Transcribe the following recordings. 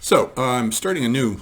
So I'm starting a new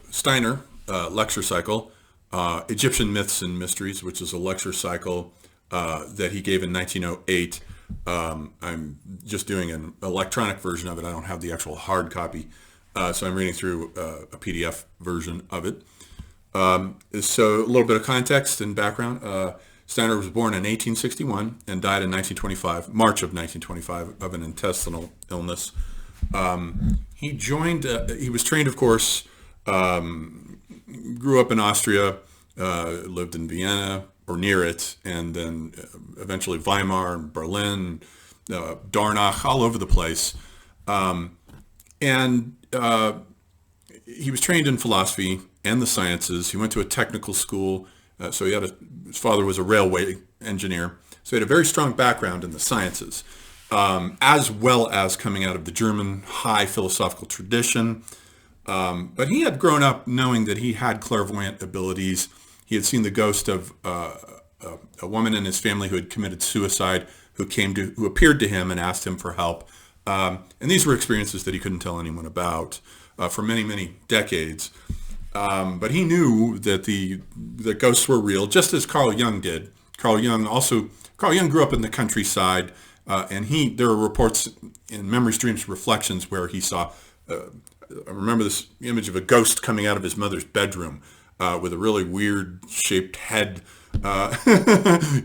Steiner lecture cycle, Egyptian Myths and Mysteries, which is a lecture cycle that he gave in 1908. I'm just doing an electronic version of it. I don't have the actual hard copy, so I'm reading through a PDF version of it. So a little bit of context and background. Steiner was born in 1861 and died in 1925, March of 1925, of an intestinal illness. He was trained, of course, grew up in Austria, lived in Vienna or near it, and then eventually Weimar and Berlin, Darnach, all over the place. And he was trained in philosophy and the sciences. He went to a technical school, so his father was a railway engineer, so he had a very strong background in the sciences. As well as coming out of the German high philosophical tradition. But he had grown up knowing that he had clairvoyant abilities. He had seen the ghost of a woman in his family who had committed suicide, who appeared to him and asked him for help. And these were experiences that he couldn't tell anyone about for many, many decades. But he knew that the ghosts were real, just as Carl Jung did. Carl Jung grew up in the countryside. And there are reports in Memories, Dreams, Reflections where he saw, I remember this image of a ghost coming out of his mother's bedroom with a really weird shaped head.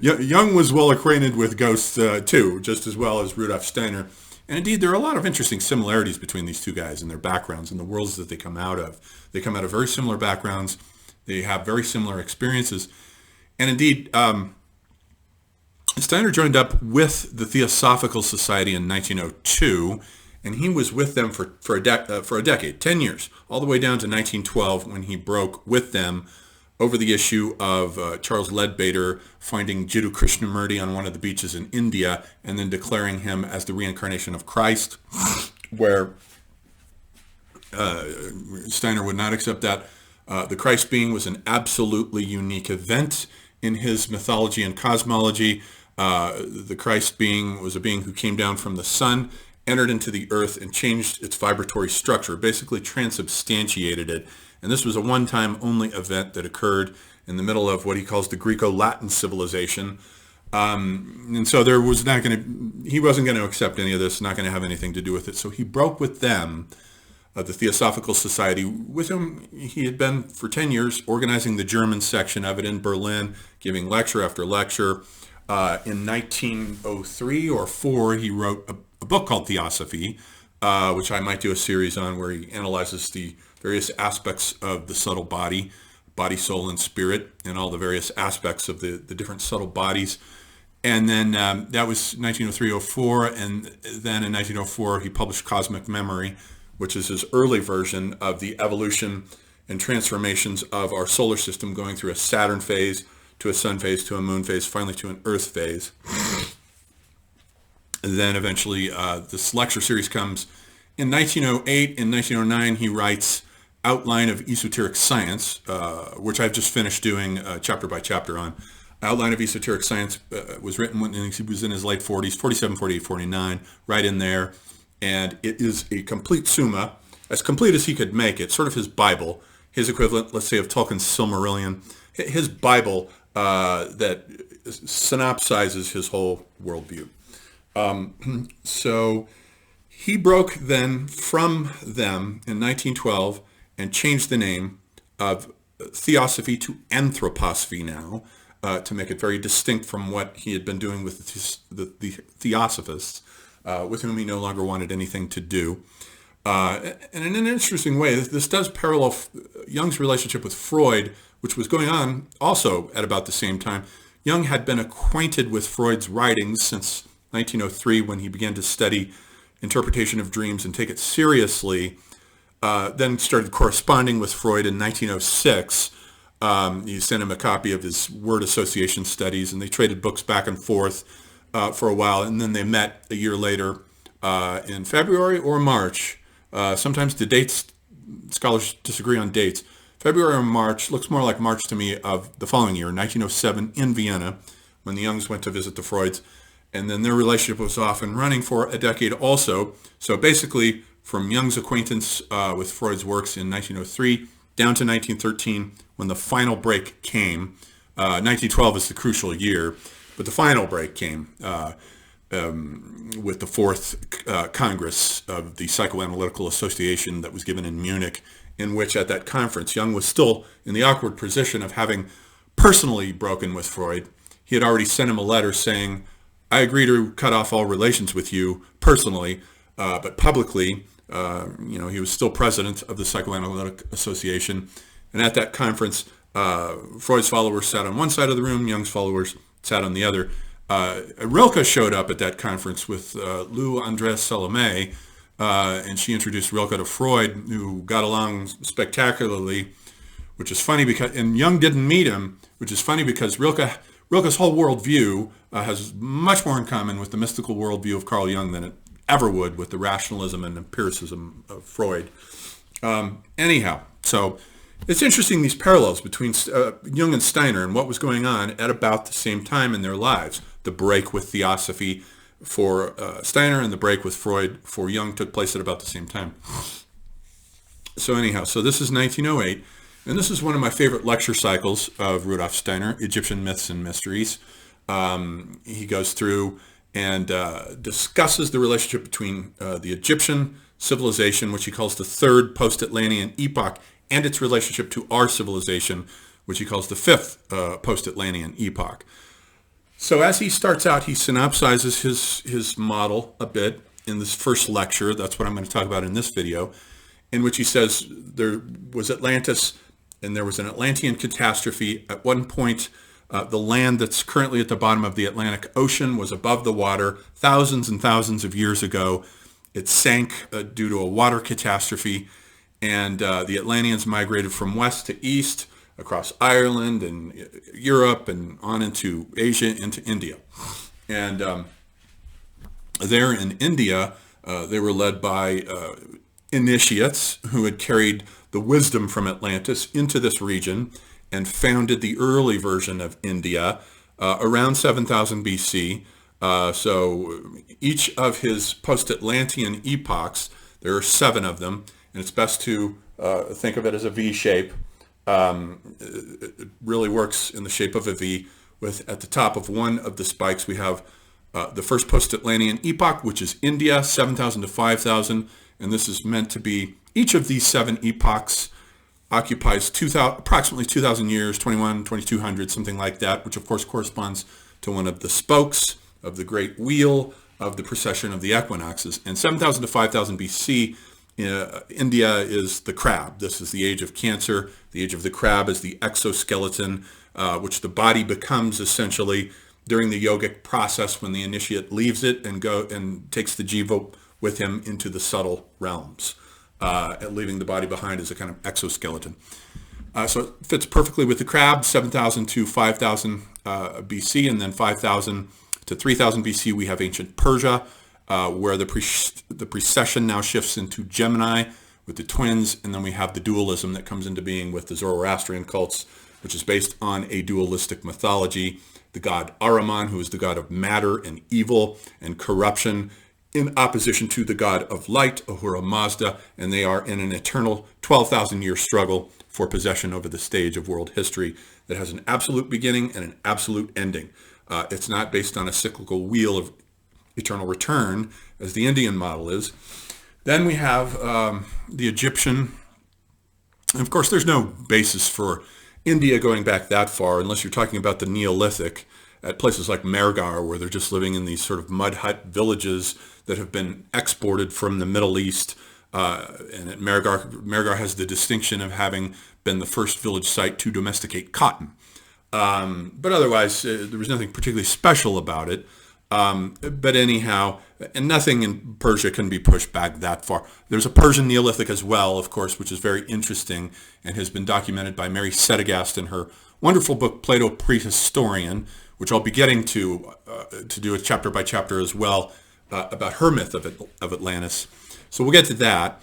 Jung was well acquainted with ghosts too, just as well as Rudolf Steiner. And indeed, there are a lot of interesting similarities between these two guys and their backgrounds and the worlds that they come out of. They come out of very similar backgrounds. They have very similar experiences. And indeed, Steiner joined up with the Theosophical Society in 1902, and he was with them for a decade, 10 years, all the way down to 1912 when he broke with them over the issue of Charles Leadbeater finding Jiddu Krishnamurti on one of the beaches in India and then declaring him as the reincarnation of Christ, where Steiner would not accept that. The Christ being was an absolutely unique event in his mythology and cosmology. The Christ being was a being who came down from the sun, entered into the earth, and changed its vibratory structure, basically transubstantiated it. And this was a one-time only event that occurred in the middle of what he calls the Greco-Latin civilization. And so he wasn't going to accept any of this, not going to have anything to do with it. So he broke with them, the Theosophical Society, with whom he had been for 10 years, organizing the German section of it in Berlin, giving lecture after lecture. In 1903 or 4, he wrote a book called Theosophy, which I might do a series on, where he analyzes the various aspects of the subtle body, soul, and spirit, and all the various aspects of the different subtle bodies. And then that was 1903-04, and then in 1904 he published Cosmic Memory, which is his early version of the evolution and transformations of our solar system, going through a Saturn phase, to a sun phase, to a moon phase, finally to an earth phase. And then eventually this lecture series comes. In 1908, in 1909, he writes Outline of Esoteric Science, which I've just finished doing chapter by chapter on. Outline of Esoteric Science was written when he was in his late 40s, 47, 48, 49, right in there. And it is a complete summa, as complete as he could make it, sort of his Bible, his equivalent, let's say, of Tolkien's Silmarillion, his Bible that synopsizes his whole worldview. So he broke then from them in 1912 and changed the name of Theosophy to Anthroposophy now, to make it very distinct from what he had been doing with the Theosophists, with whom he no longer wanted anything to do. And in an interesting way, this does parallel Jung's relationship with Freud, which was going on also at about the same time. Jung had been acquainted with Freud's writings since 1903, when he began to study interpretation of dreams and take it seriously. Then started corresponding with Freud in 1906. He sent him a copy of his word association studies, and they traded books back and forth for a while. And then they met a year later in February or March. Sometimes the dates, scholars disagree on dates. February or March, looks more like March to me, of the following year, 1907, in Vienna, when the Youngs went to visit the Freuds. And then their relationship was off and running for a decade also. So basically, from Jung's acquaintance with Freud's works in 1903 down to 1913 when the final break came. 1912 is the crucial year, but the final break came with the fourth Congress of the Psychoanalytical Association that was given in Munich, in which at that conference Jung was still in the awkward position of having personally broken with Freud. He had already sent him a letter saying, I agree to cut off all relations with you personally, but publicly, he was still president of the Psychoanalytic Association. And at that conference, Freud's followers sat on one side of the room, Jung's followers sat on the other. Rilke showed up at that conference with Lou Andres Salome, and she introduced Rilke to Freud, who got along spectacularly, which is funny because, and Jung didn't meet him, which is funny because Rilke's whole worldview has much more in common with the mystical worldview of Carl Jung than it ever would with the rationalism and empiricism of Freud. Anyhow, so it's interesting, these parallels between Jung and Steiner and what was going on at about the same time in their lives. The break with Theosophy for Steiner and the break with Freud for Jung took place at about the same time. So anyhow, so this is 1908, and this is one of my favorite lecture cycles of Rudolf Steiner, Egyptian Myths and Mysteries. He goes through and discusses the relationship between the Egyptian civilization, which he calls the third post-Atlantean epoch, and its relationship to our civilization, which he calls the fifth post-Atlantean epoch. So as he starts out, he synopsizes his model a bit in this first lecture. That's what I'm going to talk about in this video, in which he says there was Atlantis, and there was an Atlantean catastrophe. At one point, the land that's currently at the bottom of the Atlantic Ocean was above the water thousands and thousands of years ago. It sank due to a water catastrophe, and the Atlanteans migrated from west to east across Ireland and Europe and on into Asia, into India. And there in India, they were led by initiates who had carried the wisdom from Atlantis into this region and founded the early version of India around 7000 BC. So each of his post-Atlantean epochs, there are 7 of them, and it's best to think of it as a V shape. It really works in the shape of a V, with at the top of one of the spikes we have the first post-Atlantean epoch, which is India, 7,000 to 5,000, and this is meant to be, each of these 7 epochs occupies approximately 2,000 years, 2,200, something like that, which of course corresponds to one of the spokes of the great wheel of the precession of the equinoxes. And 7,000 to 5,000 BC, India is the crab. This is the age of Cancer. The age of the crab is the exoskeleton, which the body becomes essentially during the yogic process when the initiate leaves it and takes the jiva with him into the subtle realms, leaving the body behind as a kind of exoskeleton. So it fits perfectly with the crab, 7,000 to 5,000 BC, and then 5,000 to 3,000 BC we have ancient Persia, where the precession now shifts into Gemini with the twins, and then we have the dualism that comes into being with the Zoroastrian cults, which is based on a dualistic mythology. The god Ahriman, who is the god of matter and evil and corruption, in opposition to the god of light, Ahura Mazda, and they are in an eternal 12,000-year struggle for possession over the stage of world history that has an absolute beginning and an absolute ending. It's not based on a cyclical wheel of eternal return, as the Indian model is. Then we have the Egyptian, and of course there's no basis for India going back that far unless you're talking about the Neolithic at places like Mergar, where they're just living in these sort of mud hut villages that have been exported from the Middle East. And at Mergar has the distinction of having been the first village site to domesticate cotton. But otherwise, there was nothing particularly special about it. But anyhow, and nothing in Persia can be pushed back that far. There's a Persian Neolithic as well, of course, which is very interesting and has been documented by Mary Sedegast in her wonderful book, Plato Prehistorian, which I'll be getting to do a chapter by chapter as well about her myth of Atlantis. So we'll get to that.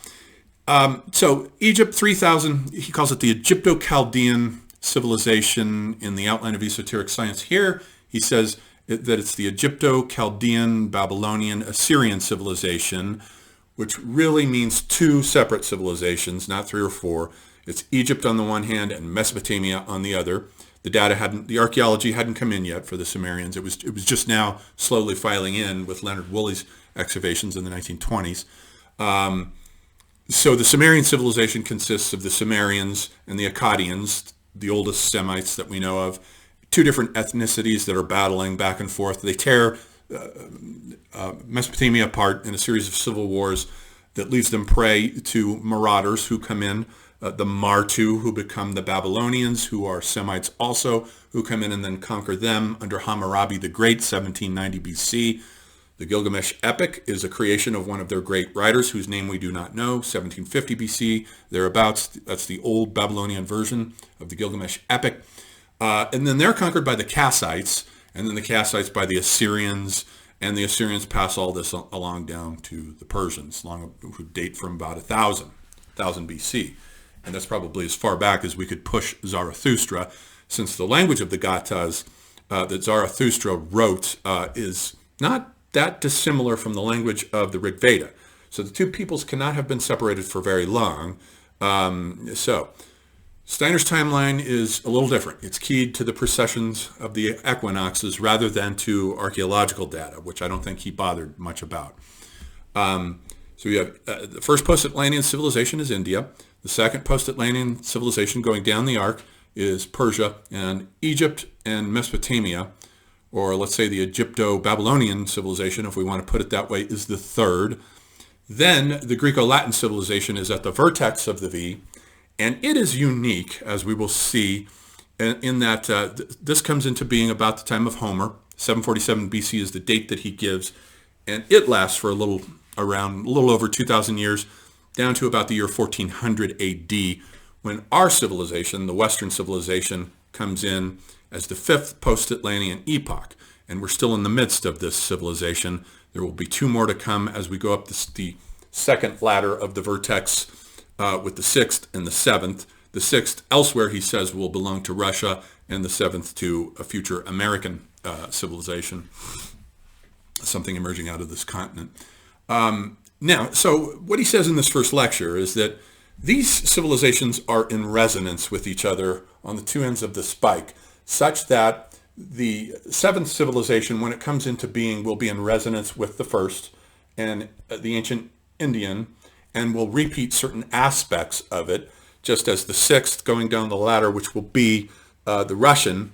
So Egypt, 3,000, he calls it the Egypto-Chaldean civilization in the outline of esoteric science. Here, he says that it's the Egypto-Chaldean, Babylonian, Assyrian civilization, which really means two separate civilizations, not three or four. It's Egypt on the one hand and Mesopotamia on the other. The archaeology hadn't come in yet for the Sumerians. It was just now slowly filing in with Leonard Woolley's excavations in the 1920s. So the Sumerian civilization consists of the Sumerians and the Akkadians, the oldest Semites that we know of, two different ethnicities that are battling back and forth. They tear Mesopotamia apart in a series of civil wars that leaves them prey to marauders who come in, the Martu, who become the Babylonians, who are Semites also, who come in and then conquer them under Hammurabi the Great, 1790 BC. The Gilgamesh epic is a creation of one of their great writers whose name we do not know, 1750 BC, thereabouts. That's the old Babylonian version of the Gilgamesh epic. And then they're conquered by the Kassites, and then the Kassites by the Assyrians, and the Assyrians pass all this along down to the Persians, who date from about 1000 BC. And that's probably as far back as we could push Zarathustra, since the language of the Gathas that Zarathustra wrote is not that dissimilar from the language of the Rig Veda. So the two peoples cannot have been separated for very long. So Steiner's timeline is a little different. It's keyed to the precessions of the equinoxes rather than to archaeological data, which I don't think he bothered much about. So you have the first post-Atlantean civilization is India. The second post-Atlantean civilization going down the arc is Persia, and Egypt and Mesopotamia, or let's say the Egypto-Babylonian civilization, if we want to put it that way, is the third. Then the Greco-Latin civilization is at the vertex of the V, and it is unique, as we will see, in that this comes into being about the time of Homer. 747 BC is the date that he gives, and it lasts for a little over 2,000 years, down to about the year 1400 AD, when our civilization, the Western civilization, comes in as the fifth post-Atlantean epoch. And we're still in the midst of this civilization. There will be two more to come as we go up the second ladder of the vertex with the sixth and the seventh. The sixth, elsewhere, he says, will belong to Russia, and the seventh to a future American civilization, something emerging out of this continent. Now, so what he says in this first lecture is that these civilizations are in resonance with each other on the two ends of the spike, such that the seventh civilization, when it comes into being, will be in resonance with the first and the ancient Indian, and will repeat certain aspects of it, just as the sixth, going down the ladder, which will be the Russian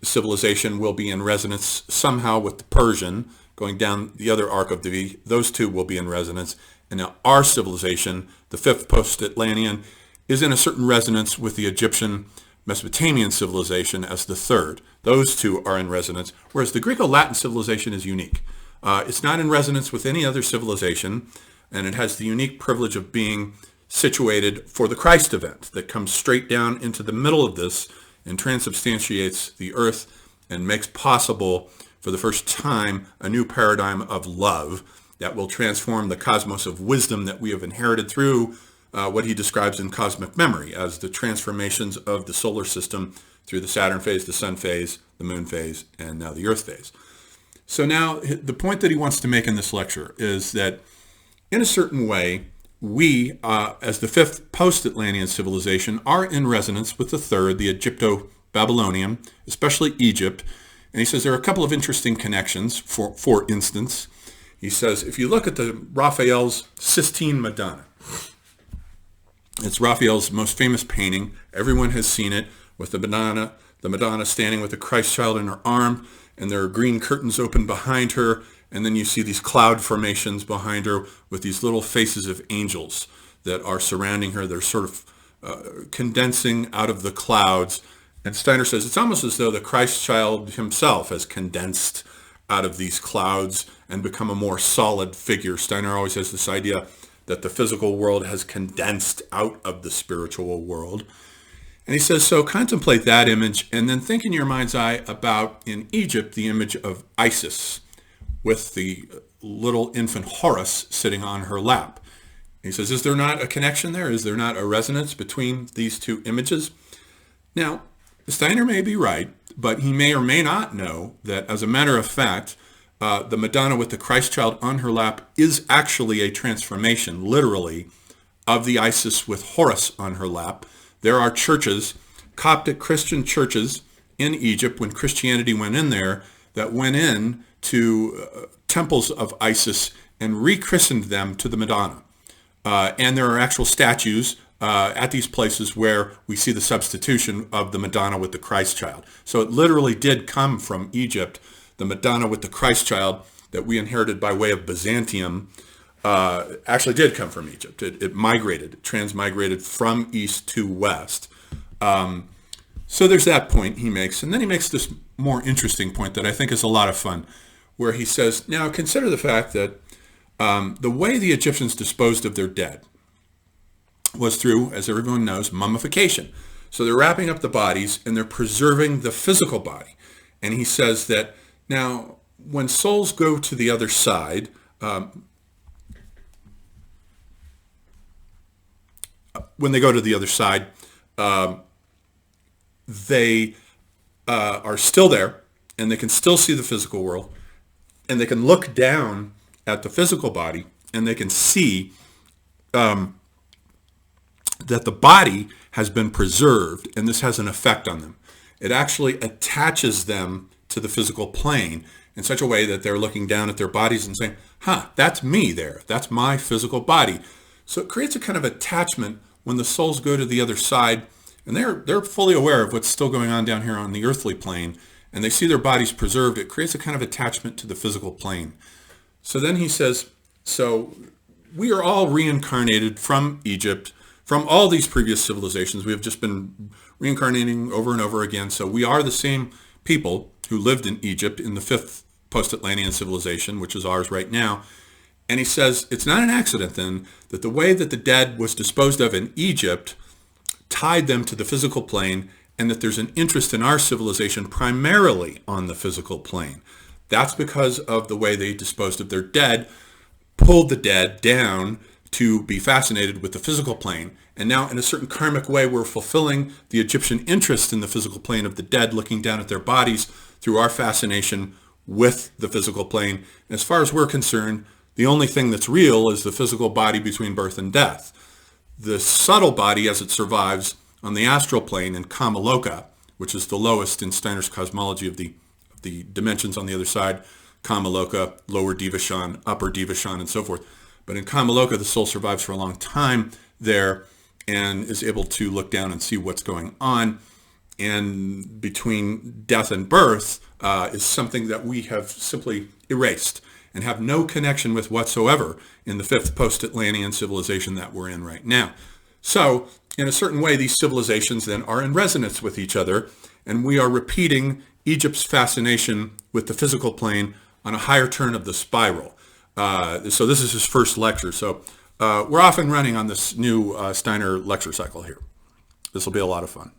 civilization, will be in resonance somehow with the Persian, going down the other arc of the V. Those two will be in resonance. And now our civilization, the fifth post-Atlantean, is in a certain resonance with the Egyptian Mesopotamian civilization as the third. Those two are in resonance, whereas the Greco-Latin civilization is unique. It's not in resonance with any other civilization, and it has the unique privilege of being situated for the Christ event that comes straight down into the middle of this and transubstantiates the earth and makes possible for the first time a new paradigm of love that will transform the cosmos of wisdom that we have inherited through what he describes in cosmic memory as the transformations of the solar system through the Saturn phase, the Sun phase, the Moon phase, and now the Earth phase. So now the point that he wants to make in this lecture is that in a certain way, we, as the fifth post-Atlantean civilization, are in resonance with the third, the Egypto-Babylonian, especially Egypt. And he says there are a couple of interesting connections. For instance, he says, if you look at the Raphael's Sistine Madonna, it's Raphael's most famous painting. Everyone has seen it, with the Madonna standing with the Christ child in her arm, and there are green curtains open behind her, and then you see these cloud formations behind her with these little faces of angels that are surrounding her. They're sort of condensing out of the clouds. And Steiner says it's almost as though the Christ child himself has condensed out of these clouds and become a more solid figure. Steiner always has this idea that the physical world has condensed out of the spiritual world. And he says, so contemplate that image and then think in your mind's eye about, in Egypt, the image of Isis with the little infant Horus sitting on her lap. He says, is there not a connection there? Is there not a resonance between these two images? Now, Steiner may be right, but he may or may not know that, as a matter of fact, the Madonna with the Christ child on her lap is actually a transformation, literally, of the Isis with Horus on her lap. There are churches, Coptic Christian churches in Egypt, when Christianity went in there, that went in to temples of Isis and rechristened them to the Madonna. And there are actual statues at these places where we see the substitution of the Madonna with the Christ child. So it literally did come from Egypt. The Madonna with the Christ child that we inherited by way of Byzantium actually did come from Egypt. It migrated, it transmigrated from east to west. So there's that point he makes. And then he makes this more interesting point that I think is a lot of fun, where he says, now consider the fact that the way the Egyptians disposed of their dead was through, as everyone knows, mummification. So they're wrapping up the bodies and they're preserving the physical body. And he says that now when souls go to the other side, when they go to the other side, they are still there and they can still see the physical world, and they can look down at the physical body and they can see that the body has been preserved, and this has an effect on them. It actually attaches them to the physical plane in such a way that they're looking down at their bodies and saying, that's me there. That's my physical body. So it creates a kind of attachment when the souls go to the other side, and they're fully aware of what's still going on down here on the earthly plane, and they see their bodies preserved. It creates a kind of attachment to the physical plane. So then he says, so we are all reincarnated from Egypt, from all these previous civilizations. We have just been reincarnating over and over again. So we are the same people who lived in Egypt in the 5th post-Atlantean civilization, which is ours right now. And he says it's not an accident then that the way that the dead was disposed of in Egypt tied them to the physical plane, and that there's an interest in our civilization primarily on the physical plane. That's because of the way they disposed of their dead, pulled the dead down to be fascinated with the physical plane. And now in a certain karmic way, we're fulfilling the Egyptian interest in the physical plane of the dead, looking down at their bodies through our fascination with the physical plane. And as far as we're concerned, the only thing that's real is the physical body between birth and death. The subtle body, as it survives on the astral plane in Kamaloka, which is the lowest in Steiner's cosmology of the dimensions on the other side, Kamaloka, lower Divashan, upper Divashan, and so forth. But in Kamaloka, the soul survives for a long time there and is able to look down and see what's going on. And between death and birth is something that we have simply erased and have no connection with whatsoever in the 5th post-Atlantean civilization that we're in right now. So in a certain way, these civilizations then are in resonance with each other, and we are repeating Egypt's fascination with the physical plane on a higher turn of the spiral. So this is his first lecture. So we're off and running on this new Steiner lecture cycle here. This will be a lot of fun.